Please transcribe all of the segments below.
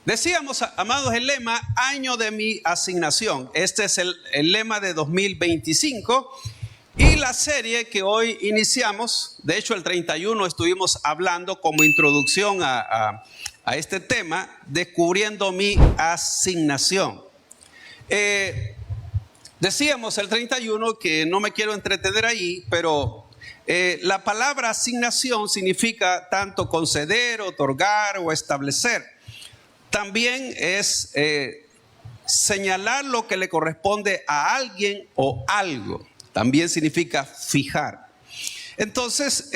Decíamos, amados, el lema año de mi asignación. Este es el lema de 2025 y la serie que hoy iniciamos, de hecho el 31 estuvimos hablando como introducción a este tema, descubriendo mi asignación. Decíamos el 31 que no me quiero entretener ahí, pero la palabra asignación significa tanto conceder, otorgar o establecer. También es señalar lo que le corresponde a alguien o algo. También significa fijar. Entonces,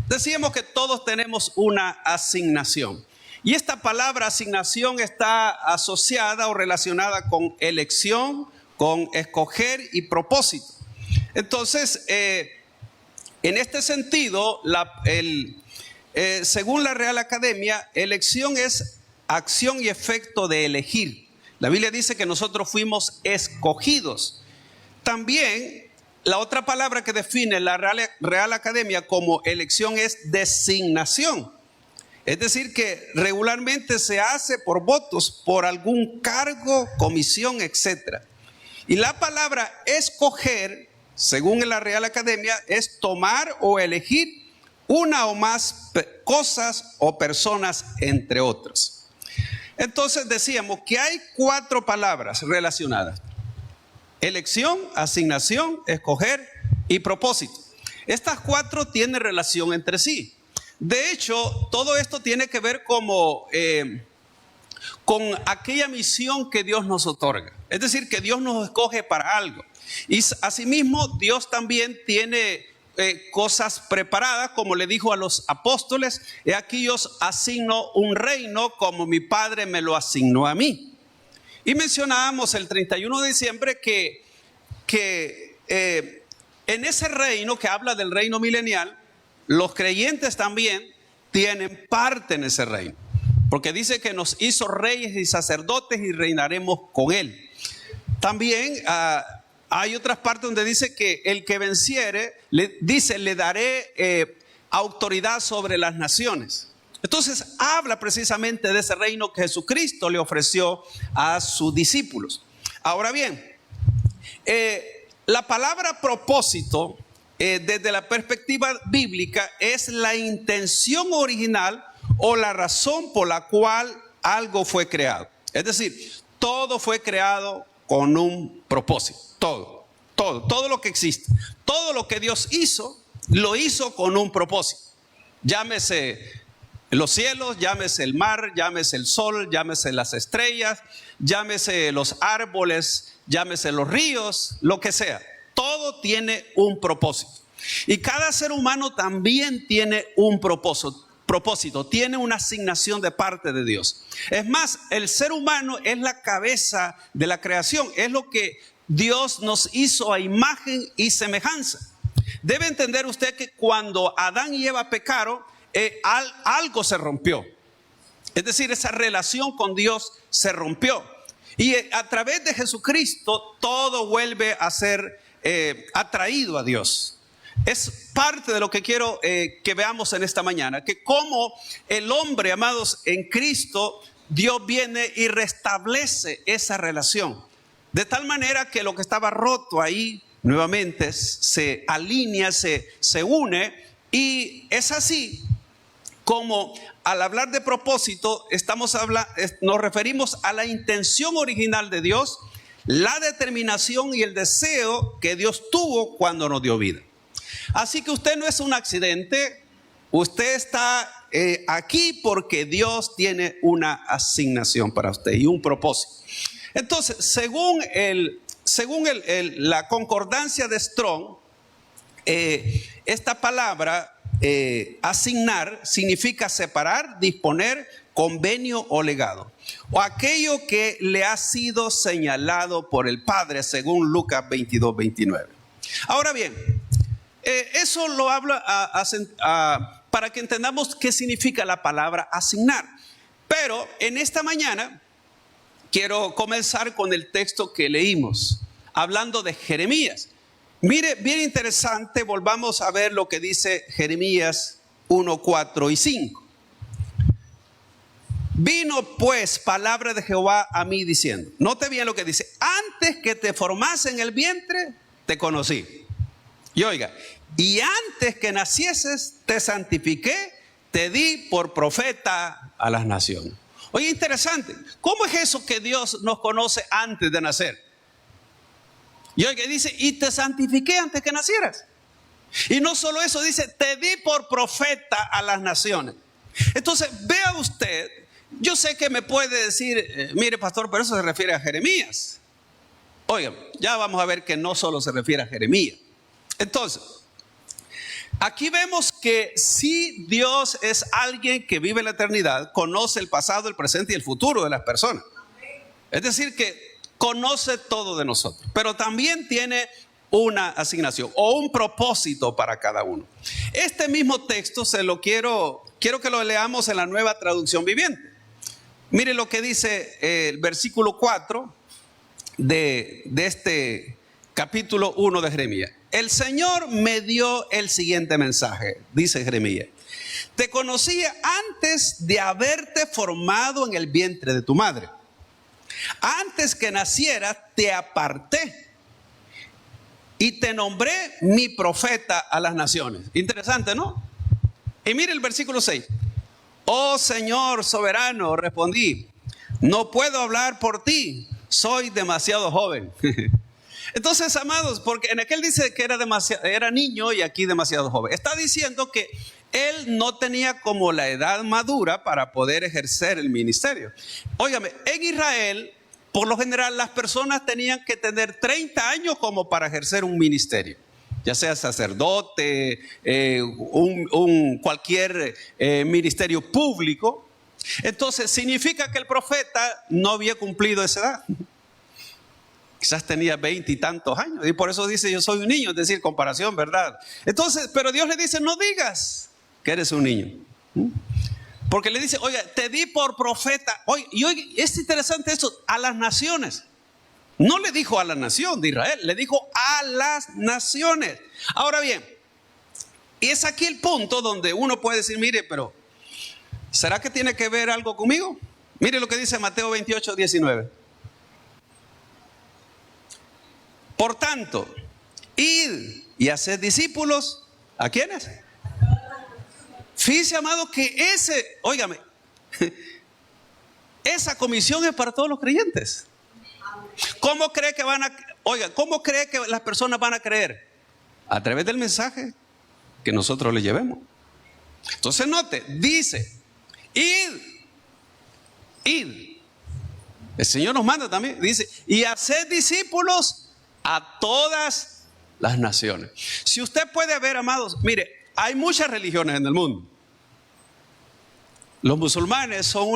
decíamos que todos tenemos una asignación. Y esta palabra asignación está asociada o relacionada con elección, con escoger y propósito. Entonces, en este sentido, según la Real Academia, elección es acción y efecto de elegir. La Biblia dice que nosotros fuimos escogidos. También la otra palabra que define la Real Academia como elección es designación. Es decir, que regularmente se hace por votos, por algún cargo, comisión, etc. Y la palabra escoger, según la Real Academia, es tomar o elegir una o más cosas o personas, entre otras. Entonces decíamos que hay 4 palabras relacionadas: elección, asignación, escoger y propósito. Estas 4 tienen relación entre sí. De hecho, todo esto tiene que ver con aquella misión que Dios nos otorga. Es decir, que Dios nos escoge para algo. Y asimismo, Dios también tiene cosas preparadas, como le dijo a los apóstoles: he aquí yo os asigno un reino como mi Padre me lo asignó a mí. Y mencionábamos el 31 de diciembre que en ese reino que habla del reino milenial, los creyentes también tienen parte en ese reino, porque dice que nos hizo reyes y sacerdotes y reinaremos con él. También hay otras partes donde dice que el que venciere, le daré autoridad sobre las naciones. Entonces habla precisamente de ese reino que Jesucristo le ofreció a sus discípulos. Ahora bien, la palabra propósito, desde la perspectiva bíblica, es la intención original o la razón por la cual algo fue creado. Es decir, todo fue creado con un propósito. Todo lo que existe, todo lo que Dios hizo, lo hizo con un propósito. Llámese los cielos, llámese el mar, llámese el sol, llámese las estrellas, llámese los árboles, llámese los ríos, lo que sea. Todo tiene un propósito. Y cada ser humano también tiene un propósito, tiene una asignación de parte de Dios. Es más, el ser humano es la cabeza de la creación, es lo que Dios nos hizo a imagen y semejanza. Debe entender usted que cuando Adán y Eva pecaron, algo se rompió. Es decir, esa relación con Dios se rompió. Y a través de Jesucristo todo vuelve a ser atraído a Dios. Es parte de lo que quiero que veamos en esta mañana, que como el hombre, amados, en Cristo, Dios viene y restablece esa relación. De tal manera que lo que estaba roto ahí nuevamente se alinea, se une. Y es así como al hablar de propósito nos referimos a la intención original de Dios, la determinación y el deseo que Dios tuvo cuando nos dio vida. Así que usted no es un accidente, usted está aquí porque Dios tiene una asignación para usted y un propósito. Entonces, según la concordancia de Strong, esta palabra asignar significa separar, disponer, convenio o legado, o aquello que le ha sido señalado por el Padre, según Lucas 22:29. Ahora bien, eso lo habla para que entendamos qué significa la palabra asignar. Pero en esta mañana quiero comenzar con el texto que leímos, hablando de Jeremías. Mire, bien interesante, volvamos a ver lo que dice Jeremías 1, 4 y 5. Vino pues palabra de Jehová a mí diciendo, note bien lo que dice, antes que te formase en el vientre, te conocí. Y oiga, y antes que nacieses, te santifiqué, te di por profeta a las naciones. Oye, interesante, ¿cómo es eso que Dios nos conoce antes de nacer? Y oiga, dice, y te santifiqué antes que nacieras. Y no solo eso, dice, te di por profeta a las naciones. Entonces, vea usted, yo sé que me puede decir, mire pastor, pero eso se refiere a Jeremías. Oigan, ya vamos a ver que no solo se refiere a Jeremías. Entonces, aquí vemos que si Dios es alguien que vive en la eternidad, conoce el pasado, el presente y el futuro de las personas. Es decir, que conoce todo de nosotros, pero también tiene una asignación o un propósito para cada uno. Este mismo texto quiero que lo leamos en la Nueva Traducción Viviente. Mire lo que dice el versículo 4 de este capítulo 1 de Jeremías. El Señor me dio el siguiente mensaje, dice Jeremías. Te conocía antes de haberte formado en el vientre de tu madre. Antes que nacieras te aparté y te nombré mi profeta a las naciones. Interesante, ¿no? Y mire el versículo 6. Oh Señor soberano, respondí, no puedo hablar por ti, soy demasiado joven. Entonces, amados, porque en aquel dice que era niño y aquí demasiado joven. Está diciendo que él no tenía como la edad madura para poder ejercer el ministerio. Óigame, en Israel, por lo general, las personas tenían que tener 30 años como para ejercer un ministerio. Ya sea sacerdote, cualquier ministerio público. Entonces, significa que el profeta no había cumplido esa edad. Quizás tenía 20 y tantos años. Y por eso dice, yo soy un niño, es decir, comparación, ¿verdad? Entonces, pero Dios le dice, no digas que eres un niño. Porque le dice, oiga, te di por profeta. Oye, y oiga, es interesante esto, a las naciones. No le dijo a la nación de Israel, le dijo a las naciones. Ahora bien, y es aquí el punto donde uno puede decir, mire, pero ¿será que tiene que ver algo conmigo? Mire lo que dice Mateo 28, 19. Por tanto, id y haced discípulos, ¿a quiénes? Fíjese, amado, que óigame, esa comisión es para todos los creyentes. ¿Cómo cree que cómo cree que las personas van a creer? A través del mensaje que nosotros les llevemos. Entonces note, dice, id. El Señor nos manda también, dice, y haced discípulos a todas las naciones. Si usted puede ver, amados, mire, hay muchas religiones en el mundo. Los musulmanes son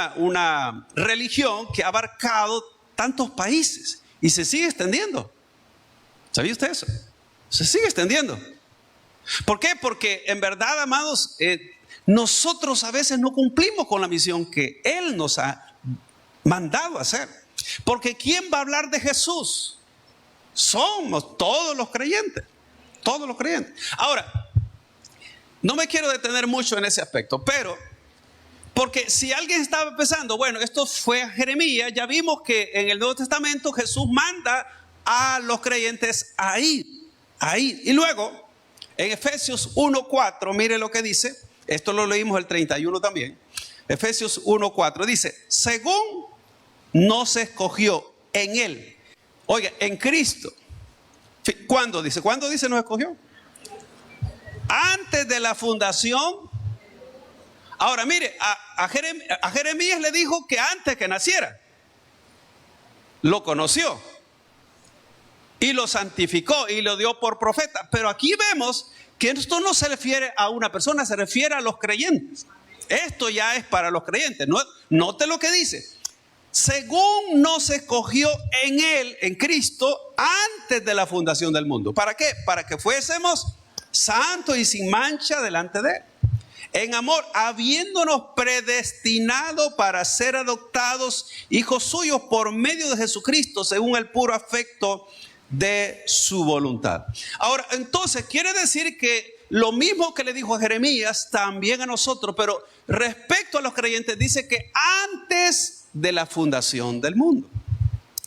una religión que ha abarcado tantos países y se sigue extendiendo. ¿Sabía usted eso? Se sigue extendiendo. ¿Por qué? Porque en verdad, amados, nosotros a veces no cumplimos con la misión que Él nos ha mandado a hacer. Porque ¿quién va a hablar de Jesús? Somos todos los creyentes. Todos los creyentes. Ahora, no me quiero detener mucho en ese aspecto, pero porque si alguien estaba pensando, bueno, esto fue a Jeremías, ya vimos que en el Nuevo Testamento Jesús manda a los creyentes a ir. Y luego, en Efesios 1:4, mire lo que dice, esto lo leímos el 31 también, Efesios 1:4, dice, según nos escogió en Él, oiga, en Cristo. ¿Cuándo dice? ¿Cuándo dice nos escogió? Antes de la fundación. Ahora mire, a Jeremías le dijo que antes que naciera lo conoció y lo santificó y lo dio por profeta. Pero aquí vemos que esto no se refiere a una persona, se refiere a los creyentes. Esto ya es para los creyentes. Note lo que dice. Según nos escogió en Él, en Cristo, antes de la fundación del mundo. ¿Para qué? Para que fuésemos santos y sin mancha delante de Él. En amor, habiéndonos predestinado para ser adoptados hijos suyos por medio de Jesucristo, según el puro afecto de su voluntad. Ahora, entonces, quiere decir que lo mismo que le dijo a Jeremías, también a nosotros, pero respecto a los creyentes dice que antes de la fundación del mundo.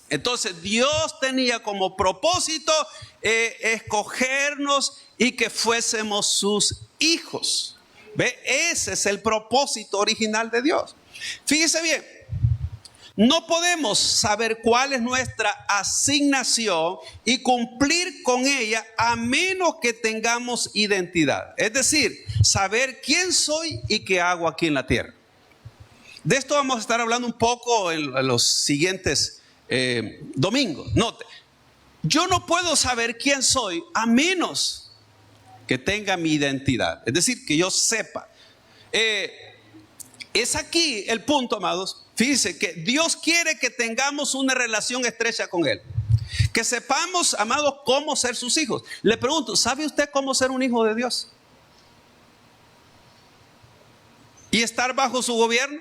Entonces Dios tenía como propósito escogernos y que fuésemos sus hijos. ¿Ve? Ese es el propósito original de Dios. Fíjese bien, no podemos saber cuál es nuestra asignación y cumplir con ella a menos que tengamos identidad. Es decir, saber quién soy y qué hago aquí en la tierra. De esto vamos a estar hablando un poco en los siguientes domingos. Note, yo no puedo saber quién soy a menos que tenga mi identidad. Es decir, que yo sepa. Es aquí el punto, amados. Fíjense que Dios quiere que tengamos una relación estrecha con Él. Que sepamos, amados, cómo ser sus hijos. Le pregunto, ¿sabe usted cómo ser un hijo de Dios? Y estar bajo su gobierno.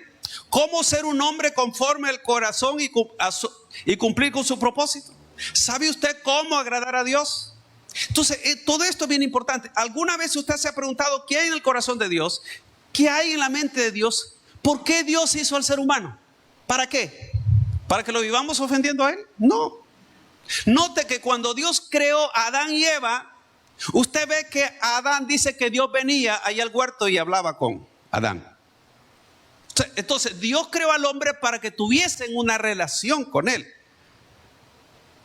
¿Cómo ser un hombre conforme al corazón y cumplir con su propósito? ¿Sabe usted cómo agradar a Dios? Entonces, todo esto es bien importante. ¿Alguna vez usted se ha preguntado qué hay en el corazón de Dios? ¿Qué hay en la mente de Dios? ¿Por qué Dios hizo al ser humano? ¿Para qué? ¿Para que lo vivamos ofendiendo a Él? No. Note que cuando Dios creó a Adán y Eva, usted ve que Adán dice que Dios venía ahí al huerto y hablaba con Adán. Entonces Dios creó al hombre para que tuviesen una relación con Él.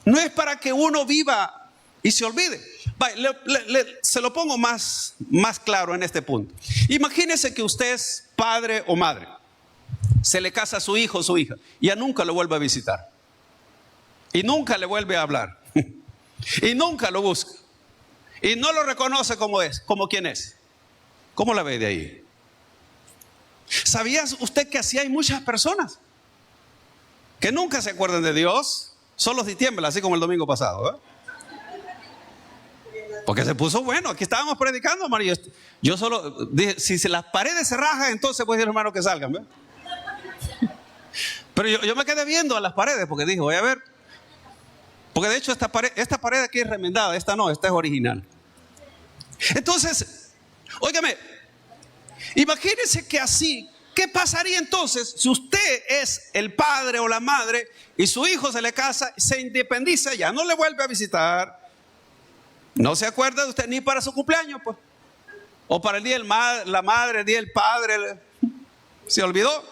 No es para que uno viva y se olvide. Se lo pongo más claro en este punto. Imagínese que usted es padre o madre. Se le casa a su hijo o su hija y ya nunca lo vuelve a visitar. Y nunca le vuelve a hablar. Y nunca lo busca. Y no lo reconoce como es, como quien es. ¿Cómo la ve de ahí? ¿Sabía usted que así hay muchas personas que nunca se acuerdan de Dios? Solo si tiembla, así como el domingo pasado, ¿eh? Porque se puso bueno. Aquí estábamos predicando, hermano. Yo solo dije, si las paredes se rajan, entonces pues hermano que salgan, ¿ve? Pero yo me quedé viendo a las paredes porque dije, voy a ver. Porque de hecho esta pared aquí es remendada, esta no, esta es original. Entonces, óigame, imagínense que así, ¿qué pasaría entonces si usted es el padre o la madre y su hijo se le casa, se independiza, ya no le vuelve a visitar, no se acuerda de usted ni para su cumpleaños, pues, o para el día de la madre, el día del padre, se olvidó?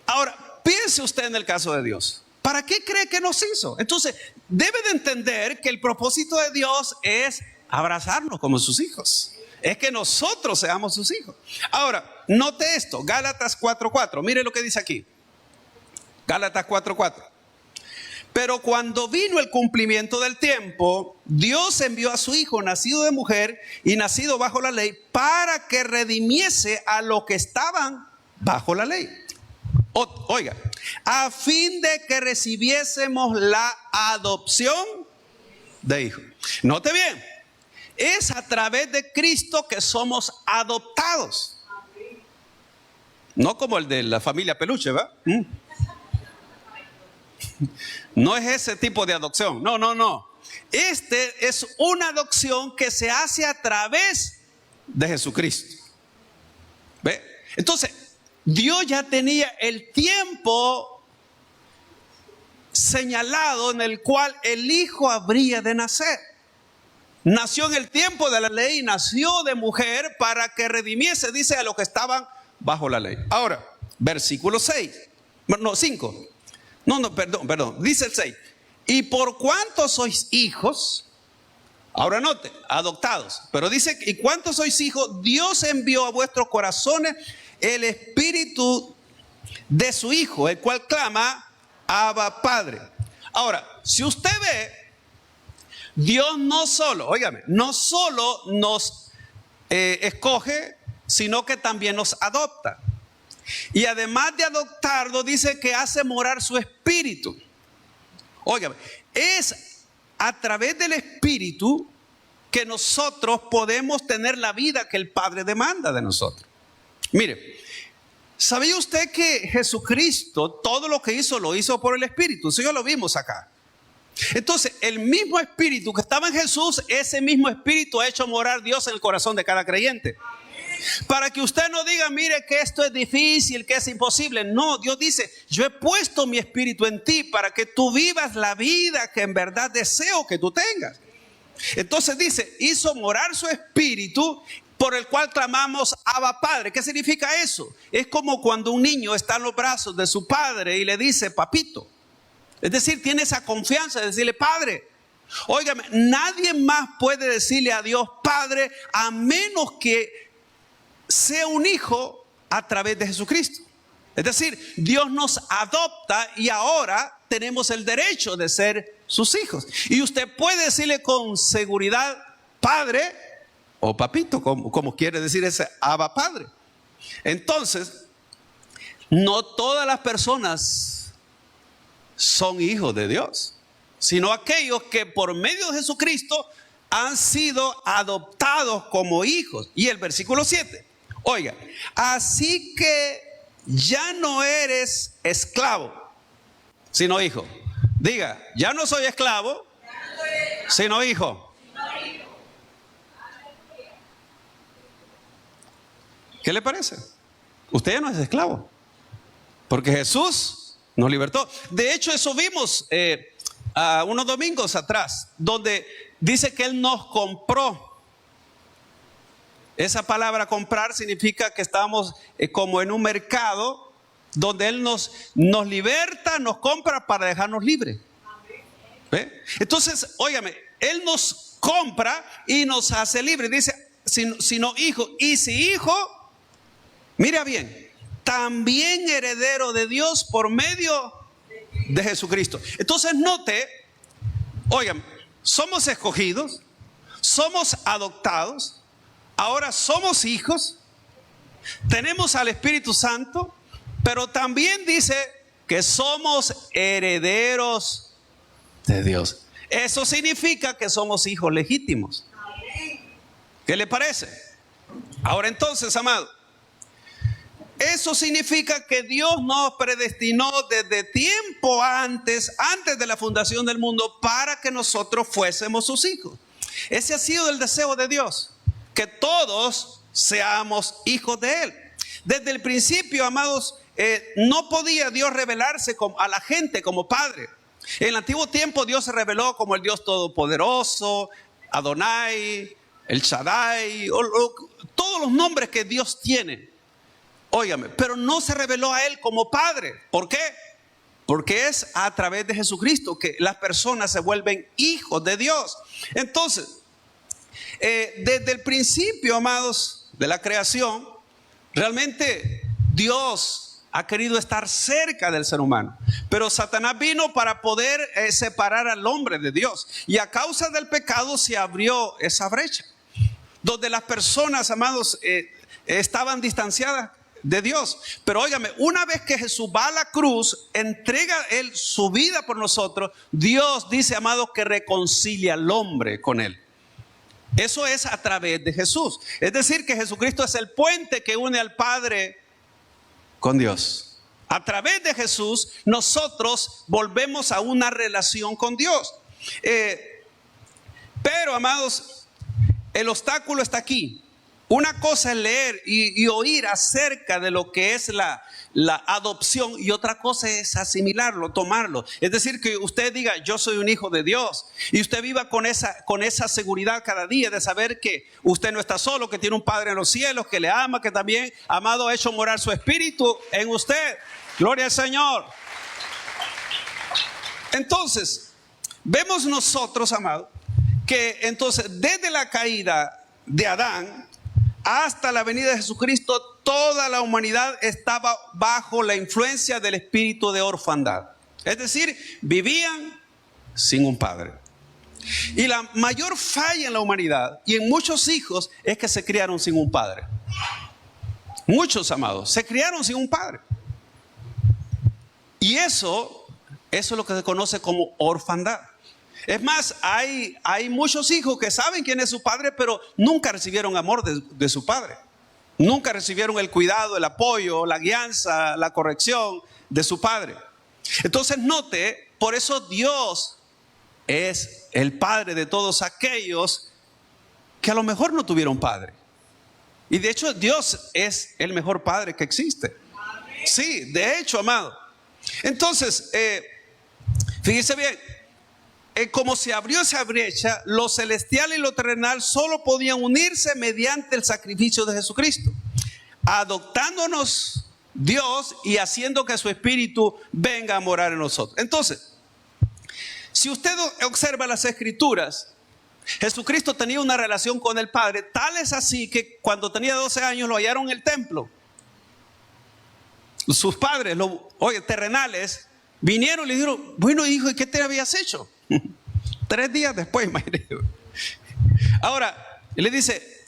Ahora, piense usted en el caso de Dios. ¿Para qué cree que nos hizo? Entonces, debe de entender que el propósito de Dios es abrazarnos como sus hijos. Es que nosotros seamos sus hijos. Ahora, note esto, Gálatas 4:4. Mire lo que dice aquí. Gálatas 4:4. Pero cuando vino el cumplimiento del tiempo, Dios envió a su Hijo, nacido de mujer y nacido bajo la ley, para que redimiese a los que estaban bajo la ley. Oiga, a fin de que recibiésemos la adopción de hijos. Note bien. Es a través de Cristo que somos adoptados. No como el de la familia Peluche, ¿verdad? No es ese tipo de adopción. No. Este es una adopción que se hace a través de Jesucristo. ¿Ve? Entonces, Dios ya tenía el tiempo señalado en el cual el Hijo habría de nacer. Nació en el tiempo de la ley, nació de mujer para que redimiese, dice, a los que estaban bajo la ley. Ahora, versículo 5. Perdón, dice el 6. Y por cuanto sois hijos, ahora note, adoptados, pero dice, y cuanto sois hijos, Dios envió a vuestros corazones el espíritu de su Hijo, el cual clama, Abba, Padre. Ahora, si usted ve, Dios no solo nos escoge, sino que también nos adopta. Y además de adoptarlo, dice que hace morar su espíritu. Óigame, es a través del espíritu que nosotros podemos tener la vida que el Padre demanda de nosotros. Mire, ¿sabía usted que Jesucristo todo lo que hizo lo hizo por el espíritu? Eso ya lo vimos acá. Entonces, el mismo espíritu que estaba en Jesús, ese mismo espíritu ha hecho morar Dios en el corazón de cada creyente. Para que usted no diga, mire que esto es difícil, que es imposible. No, Dios dice, yo he puesto mi espíritu en ti para que tú vivas la vida que en verdad deseo que tú tengas. Entonces dice, hizo morar su espíritu, por el cual clamamos Abba Padre. ¿Qué significa eso? Es como cuando un niño está en los brazos de su padre y le dice, papito. Es decir, tiene esa confianza de decirle, Padre. Óigame, nadie más puede decirle a Dios, Padre, a menos que sea un hijo a través de Jesucristo. Es decir, Dios nos adopta y ahora tenemos el derecho de ser sus hijos. Y usted puede decirle con seguridad, Padre o papito, como quiere decir ese Abba Padre. Entonces, no todas las personas son hijos de Dios, sino aquellos que por medio de Jesucristo han sido adoptados como hijos. Y el versículo 7, oiga, así que ya no eres esclavo, sino hijo. Diga, ya no soy esclavo, sino hijo. ¿Qué le parece? Usted ya no es esclavo, porque Jesús nos libertó. De hecho, eso vimos unos domingos atrás, donde dice que Él nos compró. Esa palabra comprar significa que estamos como en un mercado donde Él nos liberta, nos compra para dejarnos libres. ¿Ve? Entonces, óigame, Él nos compra y nos hace libres. Dice, sino hijo. Y si hijo, mira bien, también heredero de Dios por medio de Jesucristo. Entonces note, oigan, somos escogidos, somos adoptados, ahora somos hijos, tenemos al Espíritu Santo, pero también dice que somos herederos de Dios. Eso significa que somos hijos legítimos. ¿Qué le parece? Ahora entonces, amado, eso significa que Dios nos predestinó desde tiempo antes de la fundación del mundo para que nosotros fuésemos sus hijos. Ese ha sido el deseo de Dios, que todos seamos hijos de Él. Desde el principio, amados, no podía Dios revelarse a la gente como Padre. En el antiguo tiempo Dios se reveló como el Dios Todopoderoso, Adonai, el Shaddai, todos los nombres que Dios tiene. Óigame, pero no se reveló a Él como Padre. ¿Por qué? Porque es a través de Jesucristo que las personas se vuelven hijos de Dios. Entonces, desde el principio, amados, de la creación, realmente Dios ha querido estar cerca del ser humano. Pero Satanás vino para poder separar al hombre de Dios. Y a causa del pecado se abrió esa brecha, donde las personas, amados, estaban distanciadas de Dios. Pero óigame, una vez que Jesús va a la cruz, entrega Él su vida por nosotros, Dios dice, amado, que reconcilia al hombre con Él. Eso es a través de Jesús. Es decir, que Jesucristo es el puente que une al Padre con Dios. A través de Jesús nosotros volvemos a una relación con Dios. Pero, amados, el obstáculo está aquí. Una cosa es leer y oír acerca de lo que es la adopción, y otra cosa es asimilarlo, tomarlo. Es decir, que usted diga, yo soy un hijo de Dios, y usted viva con esa seguridad cada día de saber que usted no está solo, que tiene un Padre en los cielos, que le ama, que también, amado, ha hecho morar su espíritu en usted. Gloria al Señor. Entonces, vemos nosotros, amado, que entonces desde la caída de Adán hasta la venida de Jesucristo, toda la humanidad estaba bajo la influencia del espíritu de orfandad. Es decir, vivían sin un padre. Y la mayor falla en la humanidad y en muchos hijos es que se criaron sin un padre. Muchos, amados, se criaron sin un padre. Y eso es lo que se conoce como orfandad. Es más, hay muchos hijos que saben quién es su padre, pero nunca recibieron amor de su padre. Nunca recibieron el cuidado, el apoyo, la guianza, la corrección de su padre. Entonces note, por eso Dios es el Padre de todos aquellos que a lo mejor no tuvieron padre. Y de hecho Dios es el mejor Padre que existe. Sí, de hecho, amado. Entonces, fíjese bien, como se abrió esa brecha, lo celestial y lo terrenal solo podían unirse mediante el sacrificio de Jesucristo, adoptándonos Dios y haciendo que su Espíritu venga a morar en nosotros. Entonces, si usted observa las Escrituras, Jesucristo tenía una relación con el Padre, tal es así que cuando tenía 12 años lo hallaron en el templo. Sus padres, terrenales, vinieron y le dijeron: bueno, hijo, ¿y qué te habías hecho? 3 días después, imagínate. Ahora, le dice: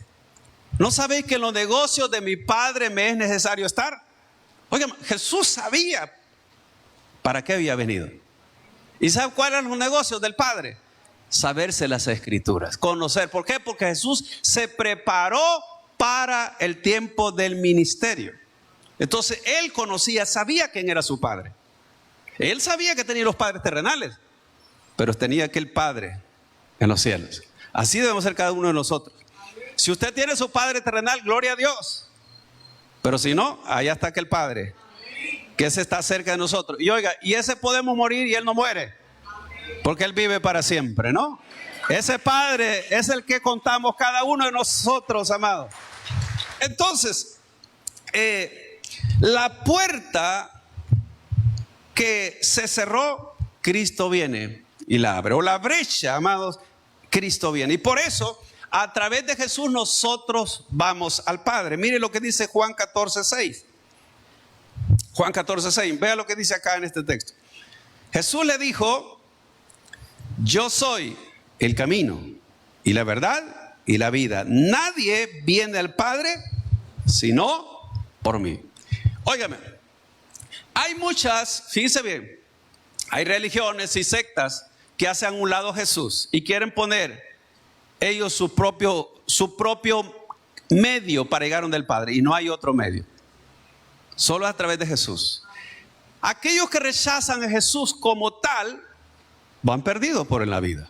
¿no sabéis que en los negocios de mi Padre me es necesario estar? Oigan, Jesús sabía para qué había venido. ¿Y sabe cuáles eran los negocios del Padre? Saberse las Escrituras, conocer. ¿Por qué? Porque Jesús se preparó para el tiempo del ministerio. Entonces Él conocía, sabía quién era su Padre. Él sabía que tenía los padres terrenales, pero tenía aquel Padre en los cielos. Así debemos ser cada uno de nosotros. Si usted tiene su Padre terrenal, gloria a Dios. Pero si no, allá está aquel Padre que ese está cerca de nosotros. Y oiga, y ese podemos morir y Él no muere, porque Él vive para siempre, ¿no? Ese Padre es el que contamos cada uno de nosotros, amados. Entonces, la puerta que se cerró, Cristo viene y la abre. O la brecha, amados, Cristo viene. Y por eso, a través de Jesús nosotros vamos al Padre. Mire lo que dice Juan 14:6. Juan 14:6. Vea lo que dice acá en este texto. Jesús le dijo: yo soy el camino y la verdad y la vida. Nadie viene al Padre sino por mí. Óigame, hay muchas, fíjense bien, hay religiones y sectas que hacen a un lado a Jesús y quieren poner ellos su propio medio para llegar donde el Padre, y no hay otro medio, solo a través de Jesús. Aquellos que rechazan a Jesús como tal van perdidos por en la vida.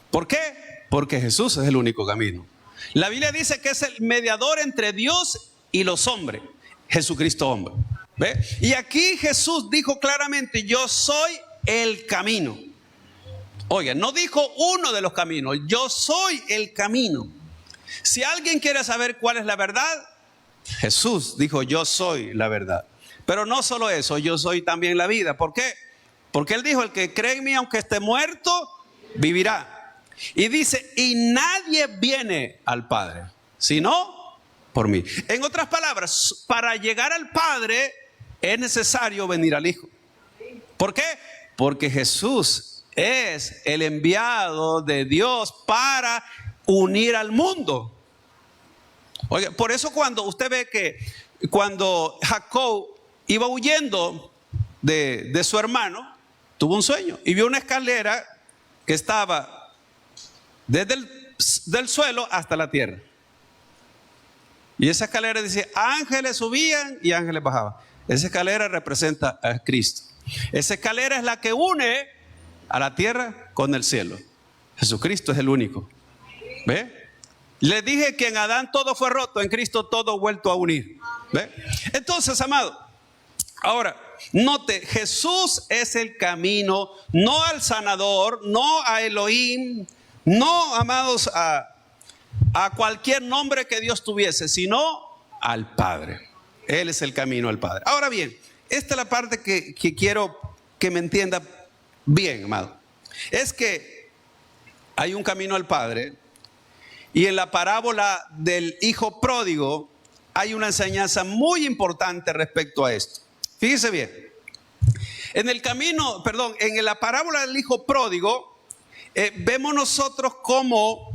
¿Por qué? Porque Jesús es el único camino. La Biblia dice que es el mediador entre Dios y los hombres, Jesucristo hombre. ¿Ve? Y aquí Jesús dijo claramente: yo soy el camino. Oiga, no dijo uno de los caminos, yo soy el camino. Si alguien quiere saber cuál es la verdad, Jesús dijo: yo soy la verdad. Pero no solo eso, yo soy también la vida. ¿Por qué? Porque Él dijo: el que cree en mí, aunque esté muerto, vivirá. Y dice: y nadie viene al Padre sino por mí. En otras palabras, para llegar al Padre es necesario venir al Hijo. ¿Por qué? Porque Jesús es el enviado de Dios para unir al mundo. Oiga, por eso cuando usted ve que cuando Jacob iba huyendo de su hermano, tuvo un sueño y vio una escalera que estaba desde del suelo hasta la tierra. Y esa escalera dice: ángeles subían y ángeles bajaban. Esa escalera representa a Cristo. Esa escalera es la que une a la tierra con el cielo. Jesucristo es el único. ¿Ve? Les dije que en Adán todo fue roto, en Cristo todo vuelto a unir. ¿Ve? Entonces, amado, ahora, note, Jesús es el camino, no al sanador, no a Elohim, no, amados, a cualquier nombre que Dios tuviese, sino al Padre. Él es el camino al Padre. Ahora bien, esta es la parte que quiero que me entienda bien, amado. Es que hay un camino al Padre, y en la parábola del hijo pródigo hay una enseñanza muy importante respecto a esto. Fíjese bien. En la parábola del hijo pródigo, vemos nosotros como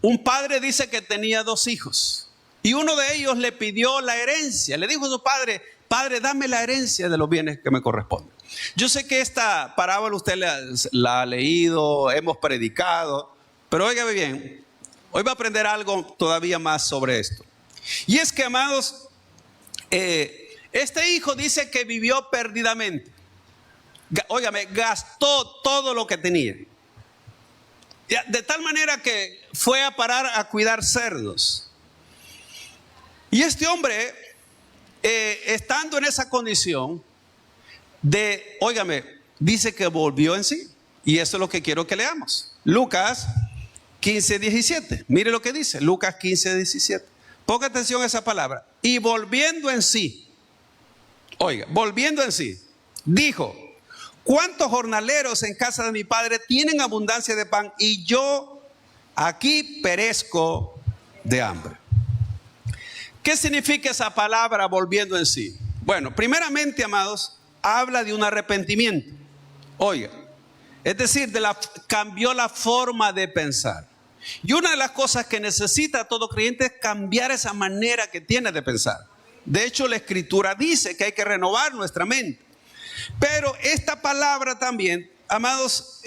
un padre dice que tenía 2 hijos. Y uno de ellos le pidió la herencia. Le dijo a su padre: padre, dame la herencia de los bienes que me corresponden. Yo sé que esta parábola usted la ha leído, hemos predicado, pero óigame bien, hoy va a aprender algo todavía más sobre esto. Y es que, amados, este hijo dice que vivió perdidamente. Óigame, gastó todo lo que tenía. De tal manera que fue a parar a cuidar cerdos. Y este hombre, estando en esa condición óigame, dice que volvió en sí. Y eso es lo que quiero que leamos. Lucas 15:17. Mire lo que dice, Lucas 15:17. Ponga atención a esa palabra. Y volviendo en sí, oiga, volviendo en sí, dijo: ¿cuántos jornaleros en casa de mi padre tienen abundancia de pan y yo aquí perezco de hambre? ¿Qué significa esa palabra volviendo en sí? Bueno, primeramente, amados, habla de un arrepentimiento. Oiga, es decir, cambió la forma de pensar. Y una de las cosas que necesita todo creyente es cambiar esa manera que tiene de pensar. De hecho, la Escritura dice que hay que renovar nuestra mente. Pero esta palabra también, amados,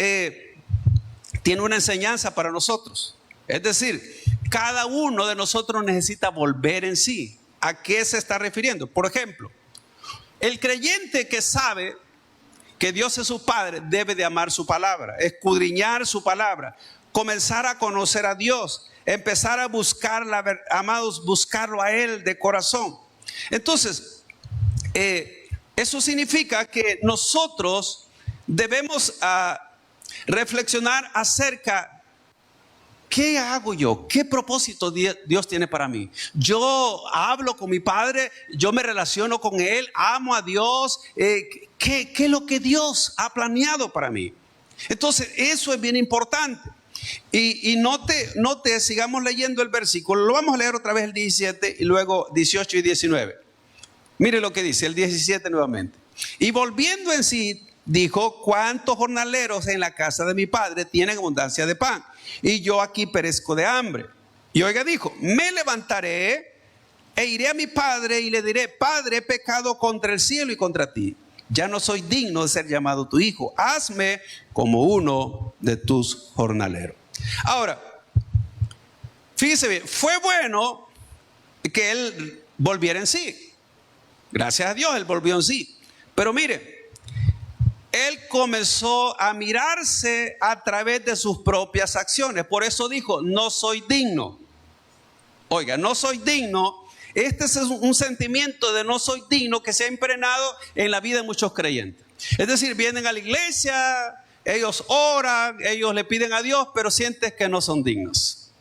tiene una enseñanza para nosotros. Es decir, cada uno de nosotros necesita volver en sí. ¿A qué se está refiriendo? Por ejemplo, el creyente que sabe que Dios es su Padre debe de amar su palabra, escudriñar su palabra, comenzar a conocer a Dios, empezar a buscarla, amados, buscarlo a Él de corazón. Entonces, eso significa que nosotros debemos reflexionar acerca: ¿qué hago yo? ¿Qué propósito Dios tiene para mí? Yo hablo con mi Padre, yo me relaciono con Él, amo a Dios. ¿Qué es lo que Dios ha planeado para mí? Entonces, eso es bien importante. Y note, sigamos leyendo el versículo. Lo vamos a leer otra vez el 17 y luego 18 y 19. Mire lo que dice el 17 nuevamente. Y volviendo en sí, dijo: ¿cuántos jornaleros en la casa de mi padre tienen abundancia de pan y yo aquí perezco de hambre? Y oiga, dijo: me levantaré e iré a mi padre y le diré: Padre, he pecado contra el cielo y contra ti. Ya no soy digno de ser llamado tu hijo. Hazme como uno de tus jornaleros. Ahora, fíjese bien, fue bueno que él volviera en sí. Gracias a Dios, él volvió en sí. Pero mire, él comenzó a mirarse a través de sus propias acciones. Por eso dijo: no soy digno. Oiga, no soy digno. Este es un sentimiento de no soy digno que se ha impregnado en la vida de muchos creyentes. Es decir, vienen a la iglesia, ellos oran, ellos le piden a Dios, pero sienten que no son dignos.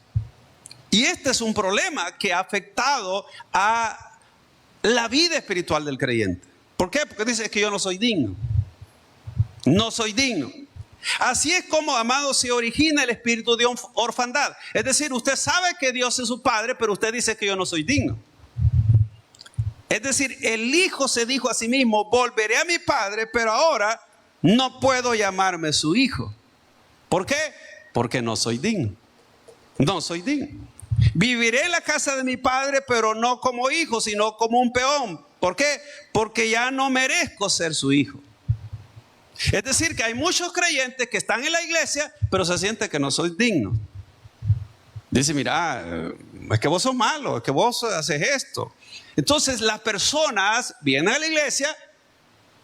Y este es un problema que ha afectado a la vida espiritual del creyente. ¿Por qué? Porque dice que yo no soy digno. No soy digno. Así es como, amados, se origina el espíritu de orfandad. Es decir, usted sabe que Dios es su Padre, pero usted dice que yo no soy digno. Es decir, el hijo se dijo a sí mismo: volveré a mi padre, pero ahora no puedo llamarme su hijo. ¿Por qué? Porque no soy digno. No soy digno. Viviré en la casa de mi padre, pero no como hijo, sino como un peón. ¿Por qué? Porque ya no merezco ser su hijo. Es decir, que hay muchos creyentes que están en la iglesia, pero se sienten que no soy digno. Dice: mira, es que vos sos malo, es que vos haces esto. Entonces las personas vienen a la iglesia,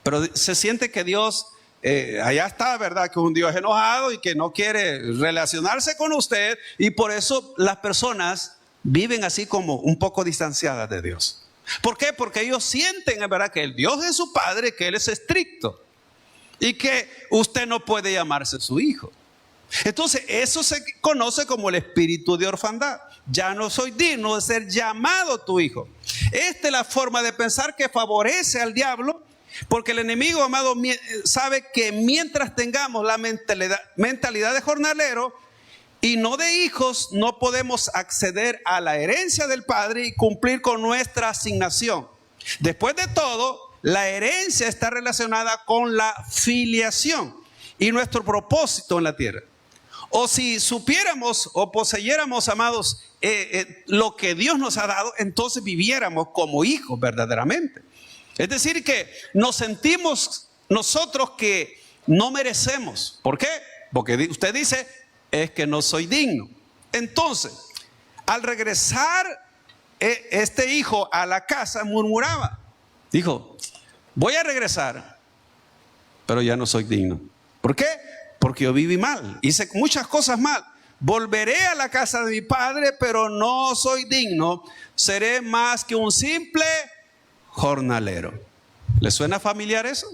pero se siente que Dios, allá está, ¿verdad? Que es un Dios enojado y que no quiere relacionarse con usted. Y por eso las personas viven así como un poco distanciadas de Dios. ¿Por qué? Porque ellos sienten, ¿verdad?, que el Dios es su Padre, que Él es estricto y que usted no puede llamarse su hijo. Entonces eso se conoce como el espíritu de orfandad. Ya no soy digno de ser llamado tu hijo. Esta es la forma de pensar que favorece al diablo, porque el enemigo, amado, sabe que mientras tengamos la mentalidad de jornalero y no de hijos, no podemos acceder a la herencia del Padre y cumplir con nuestra asignación. Después de todo, la herencia está relacionada con la filiación y nuestro propósito en la tierra. O si supiéramos o poseyéramos, amados, lo que Dios nos ha dado, entonces viviéramos como hijos verdaderamente. Es decir, que nos sentimos nosotros que no merecemos. ¿Por qué? Porque usted dice: es que no soy digno. Entonces, al regresar este hijo a la casa, murmuraba. Dijo: voy a regresar pero ya no soy digno. ¿Por qué? Porque yo viví mal, hice muchas cosas mal. Volveré a la casa de mi padre, pero no soy digno. Seré más que un simple jornalero. ¿Le suena familiar eso?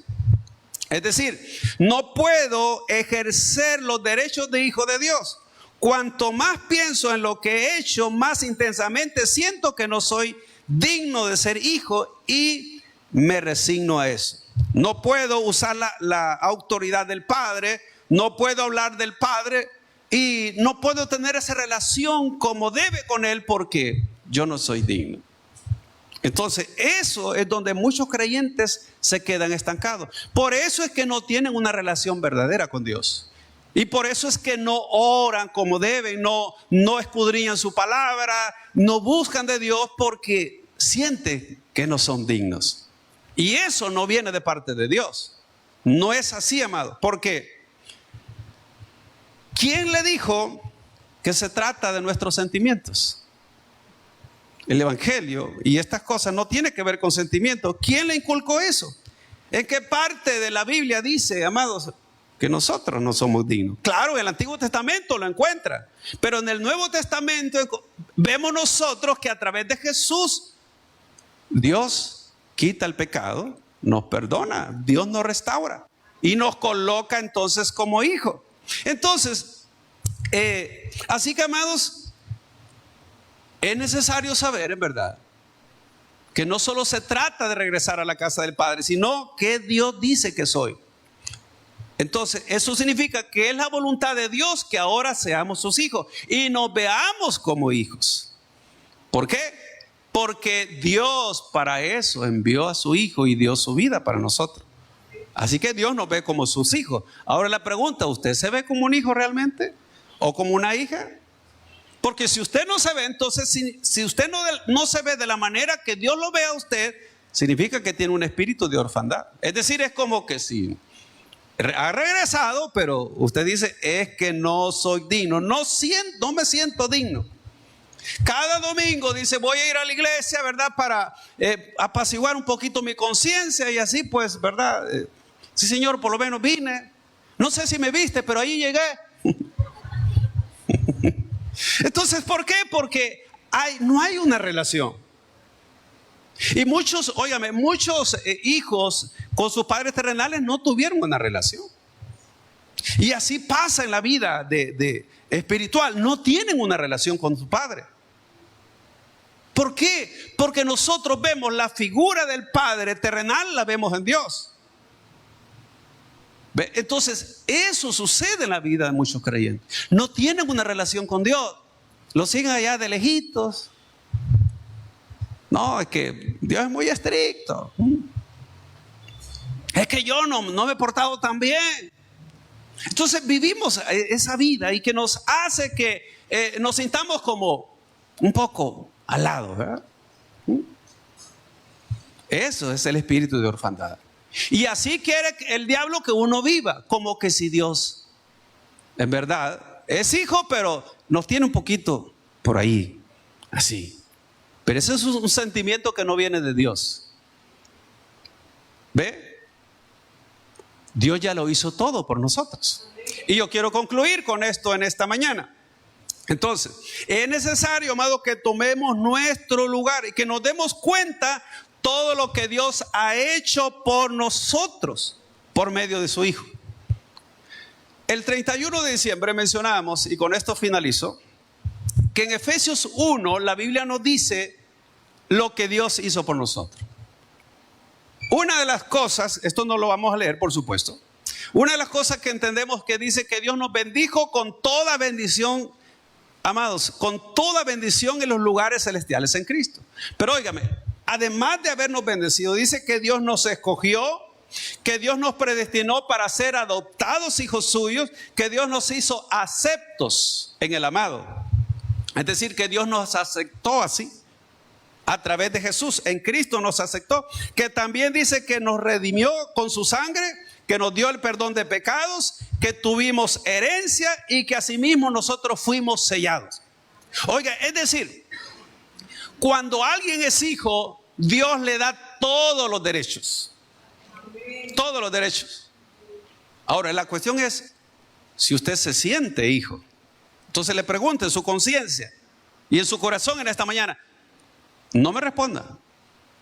Es decir, no puedo ejercer los derechos de hijo de Dios. Cuanto más pienso en lo que he hecho, más intensamente siento que no soy digno de ser hijo y me resigno a eso. No puedo usar la autoridad del Padre, no puedo hablar del Padre y no puedo tener esa relación como debe con Él porque yo no soy digno. Entonces, eso es donde muchos creyentes se quedan estancados. Por eso es que no tienen una relación verdadera con Dios. Y por eso es que no oran como deben, no escudriñan su palabra, no buscan de Dios porque sienten que no son dignos. Y eso no viene de parte de Dios. No es así, amado. Porque ¿quién le dijo que se trata de nuestros sentimientos? El Evangelio y estas cosas no tienen que ver con sentimientos. ¿Quién le inculcó eso? ¿En qué parte de la Biblia dice, amados, que nosotros no somos dignos? Claro, en el Antiguo Testamento lo encuentra, pero en el Nuevo Testamento vemos nosotros que a través de Jesús Dios quita el pecado, nos perdona, Dios nos restaura y nos coloca entonces como hijo. Entonces, así que, amados, es necesario saber, en verdad, que no solo se trata de regresar a la casa del Padre, sino que Dios dice que soy. Entonces, eso significa que es la voluntad de Dios que ahora seamos sus hijos y nos veamos como hijos. ¿Por qué? Porque Dios para eso envió a su Hijo y dio su vida para nosotros. Así que Dios nos ve como sus hijos. Ahora la pregunta, ¿usted se ve como un hijo realmente? ¿O como una hija? Porque si usted no se ve, entonces si usted no se ve de la manera que Dios lo ve a usted, significa que tiene un espíritu de orfandad. Es decir, es como que si ha regresado, pero usted dice, es que no soy digno, no me siento digno. Cada domingo dice, voy a ir a la iglesia, ¿verdad? Para apaciguar un poquito mi conciencia y así pues, ¿verdad? Sí, Señor, por lo menos vine. No sé si me viste, pero ahí llegué. Entonces, ¿por qué? Porque no hay una relación. Y muchos hijos con sus padres terrenales no tuvieron una relación. Y así pasa en la vida de espiritual. No tienen una relación con su padre. ¿Por qué? Porque nosotros vemos la figura del Padre terrenal, la vemos en Dios. Entonces, eso sucede en la vida de muchos creyentes. No tienen una relación con Dios. Lo siguen allá de lejitos. No, es que Dios es muy estricto. Es que yo no me he portado tan bien. Entonces vivimos esa vida y que nos hace que nos sintamos como un poco al lado, ¿verdad? Eso es el espíritu de orfandad. Y así quiere el diablo que uno viva, como que si Dios en verdad es hijo, pero nos tiene un poquito por ahí, así. Pero ese es un sentimiento que no viene de Dios. ¿Ve? Dios ya lo hizo todo por nosotros. Y yo quiero concluir con esto en esta mañana. Entonces, es necesario, amado, que tomemos nuestro lugar y que nos demos cuenta todo lo que Dios ha hecho por nosotros por medio de su Hijo. El 31 de diciembre mencionábamos, y con esto finalizo, que en Efesios 1 la Biblia nos dice lo que Dios hizo por nosotros. Una de las cosas, esto no lo vamos a leer por supuesto, una de las cosas que entendemos que dice que Dios nos bendijo con toda bendición, amados, con toda bendición en los lugares celestiales en Cristo. Pero óigame, además de habernos bendecido, dice que Dios nos escogió, que Dios nos predestinó para ser adoptados hijos suyos, que Dios nos hizo aceptos en el amado. Es decir, que Dios nos aceptó así, a través de Jesús, en Cristo nos aceptó, que también dice que nos redimió con su sangre, que nos dio el perdón de pecados, que tuvimos herencia y que asimismo nosotros fuimos sellados. Oiga, es decir, cuando alguien es hijo, Dios le da todos los derechos. Todos los derechos. Ahora, la cuestión es si usted se siente hijo. Entonces le pregunte en su conciencia y en su corazón en esta mañana. No me responda.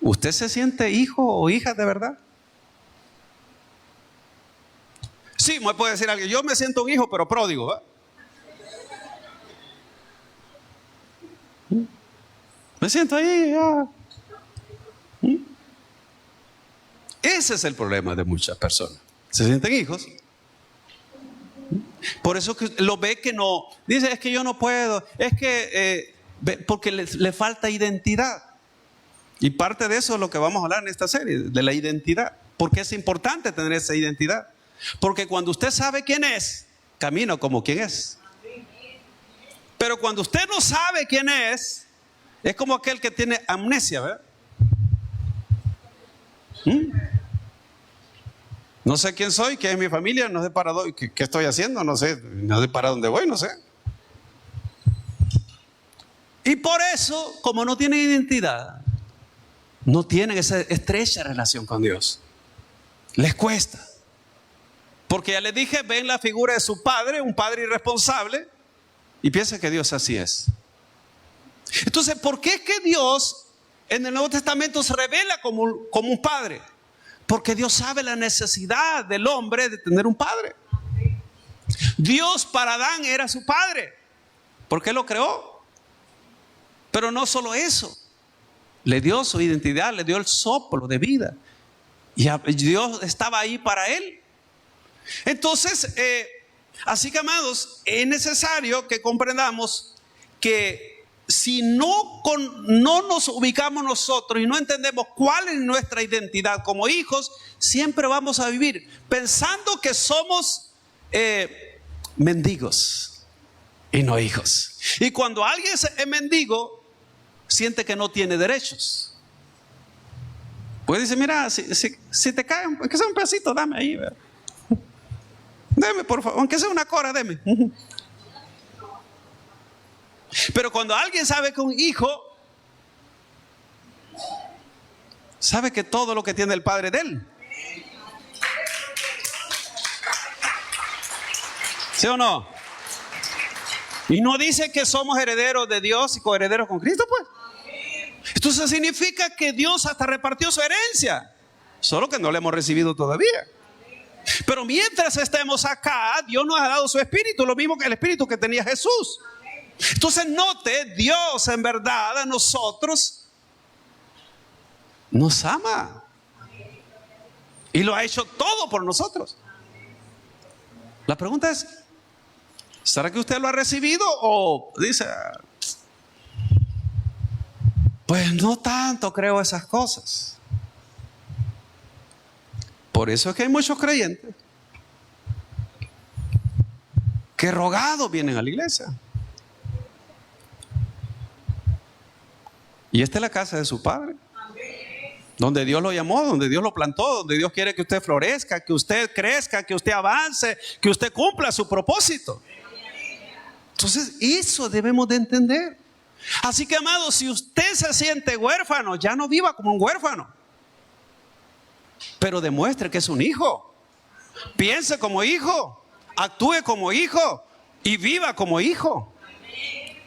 ¿Usted se siente hijo o hija de verdad? Sí, me puede decir alguien, yo me siento un hijo, pero pródigo, ¿verdad? Me siento ahí. Ese es el problema de muchas personas. Se sienten hijos. Por eso que lo ve que no. Dice, es que yo no puedo. Es que porque le falta identidad. Y parte de eso es lo que vamos a hablar en esta serie, de la identidad. Porque es importante tener esa identidad. Porque cuando usted sabe quién es, camina como quien es. Pero cuando usted no sabe quién es como aquel que tiene amnesia, ¿verdad? No sé quién soy, quién es mi familia, no sé para dónde, qué estoy haciendo, no sé para dónde voy, no sé. Y por eso, como no tienen identidad, no tienen esa estrecha relación con Dios. Les cuesta. Porque ya les dije, ven la figura de su padre, un padre irresponsable, y piensan que Dios así es. Entonces, ¿por qué es que Dios en el Nuevo Testamento se revela como un padre? Porque Dios sabe la necesidad del hombre de tener un padre. Dios para Adán era su padre, porque Él lo creó. Pero no solo eso, le dio su identidad, le dio el soplo de vida. Y Dios estaba ahí para él. Entonces, así que amados, es necesario que comprendamos que si no nos ubicamos nosotros y no entendemos cuál es nuestra identidad como hijos, siempre vamos a vivir pensando que somos mendigos y no hijos. Y cuando alguien es mendigo, siente que no tiene derechos. Pues dice, mira, si te cae, aunque sea un pedacito, dame ahí, ¿verdad? Deme, por favor, aunque sea una cora, deme. Pero cuando alguien sabe que un hijo sabe que todo lo que tiene el padre de él. ¿Sí o no? Y no dice que somos herederos de Dios y coherederos con Cristo, pues. Entonces significa que Dios hasta repartió su herencia, solo que no la hemos recibido todavía. Pero mientras estemos acá, Dios nos ha dado su espíritu, lo mismo que el espíritu que tenía Jesús. Entonces note, Dios en verdad a nosotros nos ama y lo ha hecho todo por nosotros. La pregunta es, ¿será que usted lo ha recibido o dice, pues no tanto creo esas cosas? Por eso es que hay muchos creyentes que rogados vienen a la iglesia. Y esta es la casa de su padre, donde Dios lo llamó, donde Dios lo plantó, donde Dios quiere que usted florezca, que usted crezca, que usted avance, que usted cumpla su propósito. Entonces eso debemos de entender. Así que, amados, si usted se siente huérfano, ya no viva como un huérfano, pero demuestre que es un hijo. Piense como hijo, actúe como hijo y viva como hijo.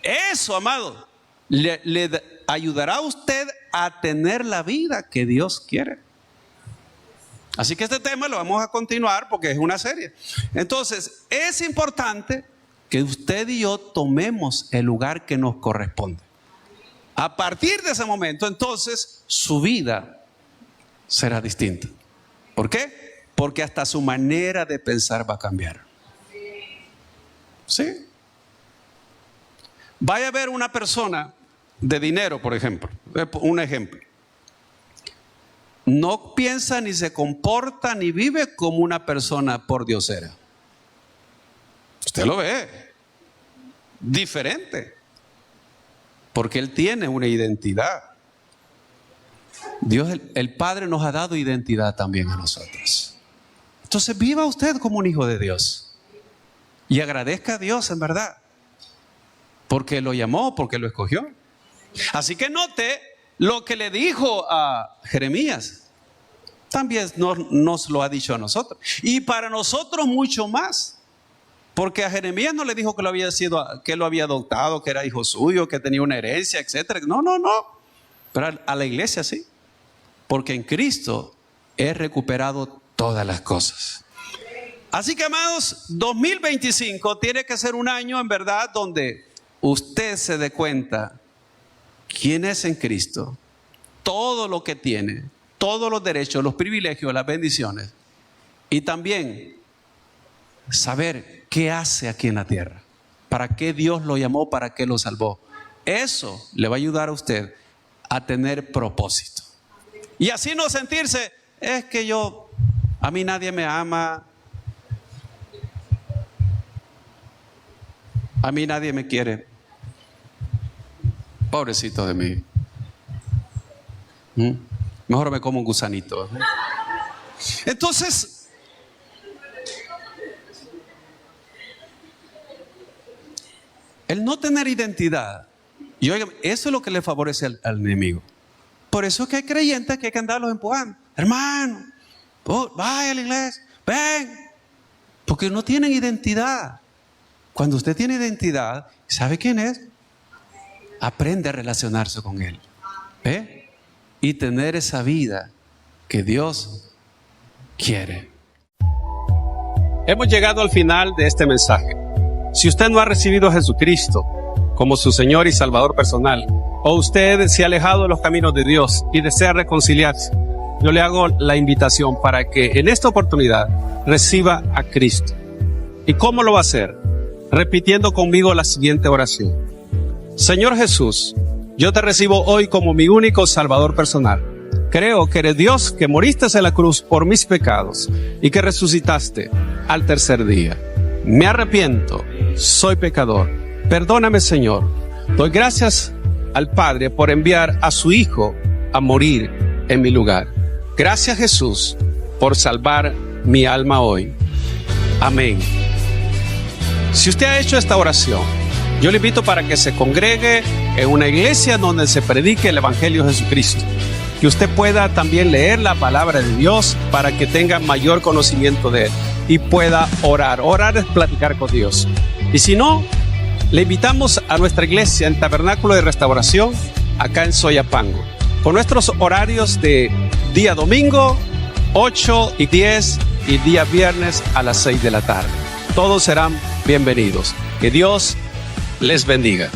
Eso, amado, le ayudará a usted a tener la vida que Dios quiere. Así que este tema lo vamos a continuar porque es una serie. Entonces, es importante que usted y yo tomemos el lugar que nos corresponde. A partir de ese momento, entonces, su vida será distinta. ¿Por qué? Porque hasta su manera de pensar va a cambiar. ¿Sí? Vaya a ver una persona de dinero, por ejemplo. Un ejemplo. No piensa ni se comporta ni vive como una persona pordiosera. Usted lo ve diferente, porque él tiene una identidad. Dios, el Padre, nos ha dado identidad también a nosotros. Entonces viva usted como un hijo de Dios y agradezca a Dios en verdad, porque lo llamó, porque lo escogió. Así que note lo que le dijo a Jeremías. también nos lo ha dicho a nosotros. Y para nosotros mucho más. Porque a Jeremías no le dijo que lo había adoptado, que era hijo suyo, que tenía una herencia, etc. No. Pero a la iglesia sí. Porque en Cristo he recuperado todas las cosas. Así que, amados, 2025 tiene que ser un año en verdad donde usted se dé cuenta quién es en Cristo, todo lo que tiene, todos los derechos, los privilegios, las bendiciones, y también saber qué hace aquí en la tierra, para qué Dios lo llamó, para qué lo salvó. Eso le va a ayudar a usted a tener propósito. Y así no sentirse, es que a mí nadie me ama, a mí nadie me quiere. Pobrecito de mí. Mejor me como un gusanito. Entonces, el no tener identidad, y oigan, eso es lo que le favorece al enemigo. Por eso es que hay creyentes que hay que andarlos empujando. Hermano, vaya a la iglesia, ven. Porque no tienen identidad. Cuando usted tiene identidad, ¿sabe quién es? Aprende a relacionarse con Él. ¿Ve? Y tener esa vida que Dios quiere. Hemos llegado al final de este mensaje. Si usted no ha recibido a Jesucristo como su Señor y Salvador personal, o usted se ha alejado de los caminos de Dios y desea reconciliarse, yo le hago la invitación para que en esta oportunidad reciba a Cristo. ¿Y cómo lo va a hacer? Repitiendo conmigo la siguiente oración. Señor Jesús, yo te recibo hoy como mi único Salvador personal. Creo que eres Dios, que moriste en la cruz por mis pecados y que resucitaste al tercer día. Me arrepiento, soy pecador. Perdóname, Señor. Doy gracias al Padre por enviar a su Hijo a morir en mi lugar. Gracias, Jesús, por salvar mi alma hoy. Amén. Si usted ha hecho esta oración, yo le invito para que se congregue en una iglesia donde se predique el Evangelio de Jesucristo. Que usted pueda también leer la palabra de Dios para que tenga mayor conocimiento de Él y pueda orar. Orar es platicar con Dios. Y si no, le invitamos a nuestra iglesia en Tabernáculo de Restauración, acá en Soyapango, con nuestros horarios de día domingo, 8 y 10, y día viernes a las 6 de la tarde. Todos serán bienvenidos. Que Dios les bendiga.